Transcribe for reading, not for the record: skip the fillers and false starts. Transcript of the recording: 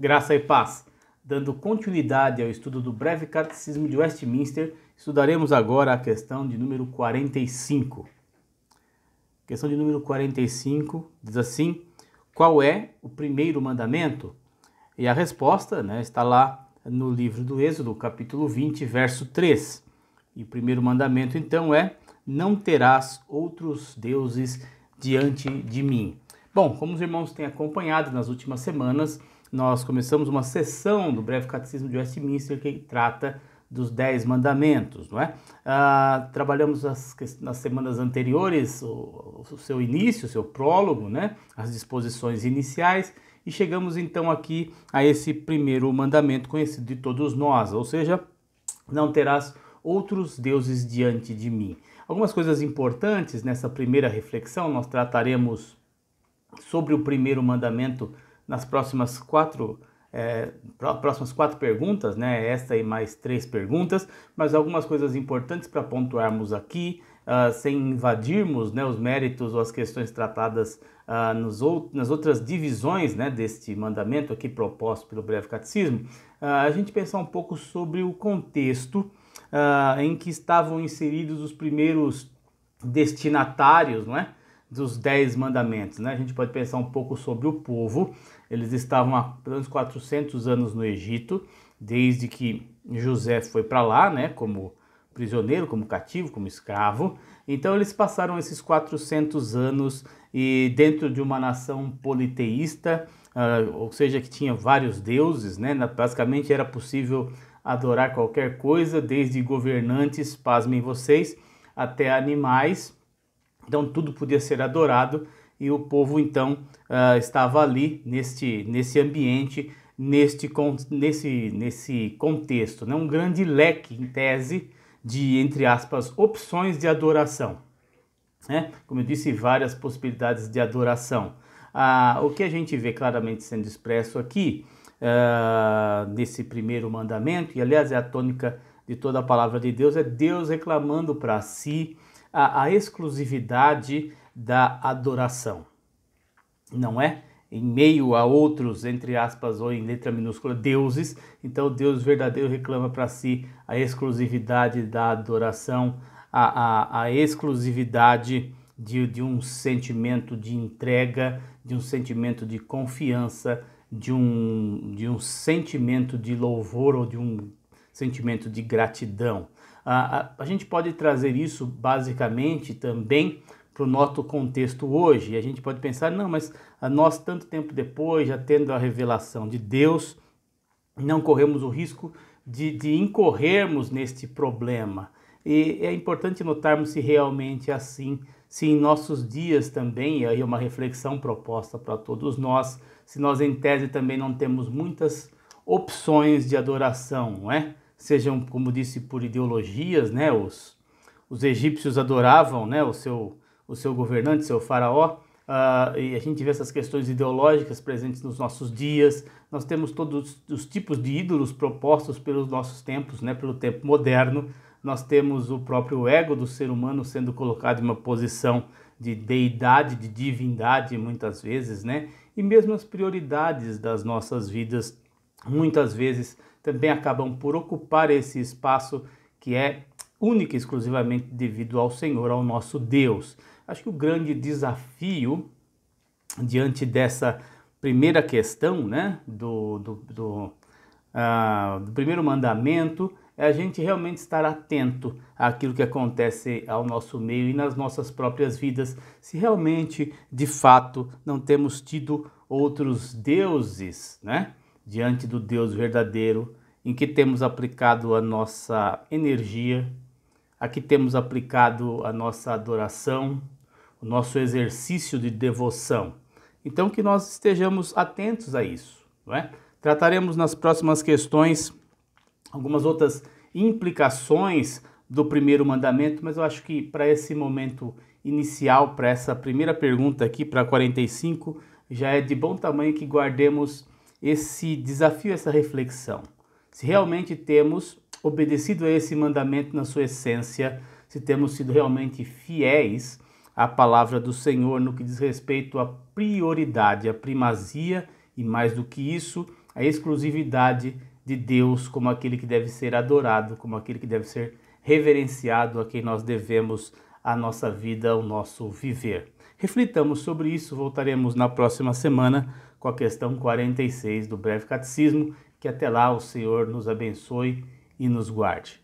Graça e paz. Dando continuidade ao estudo do Breve Catecismo de Westminster, estudaremos agora a questão de número 45. Questão de número 45 diz assim: qual é o primeiro mandamento? E a resposta, está lá no livro do Êxodo, capítulo 20, verso 3. E o primeiro mandamento, então, é: não terás outros deuses diante de mim. Bom, como os irmãos têm acompanhado nas últimas semanas, nós começamos uma sessão do Breve Catecismo de Westminster que trata dos 10 mandamentos, não é? Trabalhamos nas semanas anteriores o seu início, o seu prólogo, né? As disposições iniciais, e chegamos então aqui a esse primeiro mandamento conhecido de todos nós, ou seja, não terás outros deuses diante de mim. Algumas coisas importantes nessa primeira reflexão, nós trataremos sobre o primeiro mandamento nas próximas quatro perguntas, né? Esta e mais 3 perguntas, mas algumas coisas importantes para pontuarmos aqui, sem invadirmos, né, os méritos ou as questões tratadas nas outras divisões, né, deste mandamento aqui proposto pelo Breve Catecismo. A gente pensar um pouco sobre o contexto em que estavam inseridos os primeiros destinatários, não é? Dos 10 mandamentos, né? A gente pode pensar um pouco sobre o povo. Eles estavam há pelo menos 400 anos no Egito, desde que José foi para lá, né? Como prisioneiro, como cativo, como escravo. Então eles passaram esses 400 anos e dentro de uma nação politeísta, ou seja, que tinha vários deuses, né? Basicamente era possível adorar qualquer coisa, desde governantes, pasmem vocês, até animais. Então tudo podia ser adorado e o povo então estava ali nesse ambiente, nesse contexto, né? Um grande leque, em tese, de, entre aspas, opções de adoração, né? Como eu disse, várias possibilidades de adoração. O que a gente vê claramente sendo expresso aqui, nesse primeiro mandamento, e aliás é a tônica de toda a palavra de Deus, é Deus reclamando para si a exclusividade da adoração, não é? Em meio a outros, entre aspas, ou em letra minúscula, deuses, então Deus verdadeiro reclama para si a exclusividade da adoração, a exclusividade de um sentimento de entrega, de um sentimento de confiança, de um sentimento de louvor ou de um sentimento de gratidão. A gente pode trazer isso basicamente também para o nosso contexto hoje. E a gente pode pensar, não, mas nós tanto tempo depois, já tendo a revelação de Deus, não corremos o risco de incorrermos neste problema. E é importante notarmos se realmente é assim, se em nossos dias também, e aí é uma reflexão proposta para todos nós, se nós em tese também não temos muitas opções de adoração, não é? Sejam, como disse, por ideologias, né? Os egípcios adoravam, né, o seu governante, seu faraó, e a gente vê essas questões ideológicas presentes nos nossos dias. Nós temos todos os tipos de ídolos propostos pelos nossos tempos, né, pelo tempo moderno. Nós temos o próprio ego do ser humano sendo colocado em uma posição de deidade, de divindade, muitas vezes, né? E mesmo as prioridades das nossas vidas, muitas vezes, também acabam por ocupar esse espaço que é única e exclusivamente devido ao Senhor, ao nosso Deus. Acho que o grande desafio diante dessa primeira questão, né, do primeiro mandamento, é a gente realmente estar atento àquilo que acontece ao nosso meio e nas nossas próprias vidas, se realmente, de fato, não temos tido outros deuses, né, diante do Deus verdadeiro, em que temos aplicado a nossa energia, a que temos aplicado a nossa adoração, o nosso exercício de devoção. Então que nós estejamos atentos a isso, não é? Trataremos nas próximas questões algumas outras implicações do primeiro mandamento, mas eu acho que para esse momento inicial, para essa primeira pergunta aqui, para 45, já é de bom tamanho que guardemos esse desafio, essa reflexão. Se realmente temos obedecido a esse mandamento na sua essência, se temos sido realmente fiéis à palavra do Senhor no que diz respeito à prioridade, à primazia e, mais do que isso, a exclusividade de Deus como aquele que deve ser adorado, como aquele que deve ser reverenciado, a quem nós devemos a nossa vida, o nosso viver. Reflitamos sobre isso, voltaremos na próxima semana com a questão 46 do Breve Catecismo, que até lá o Senhor nos abençoe e nos guarde.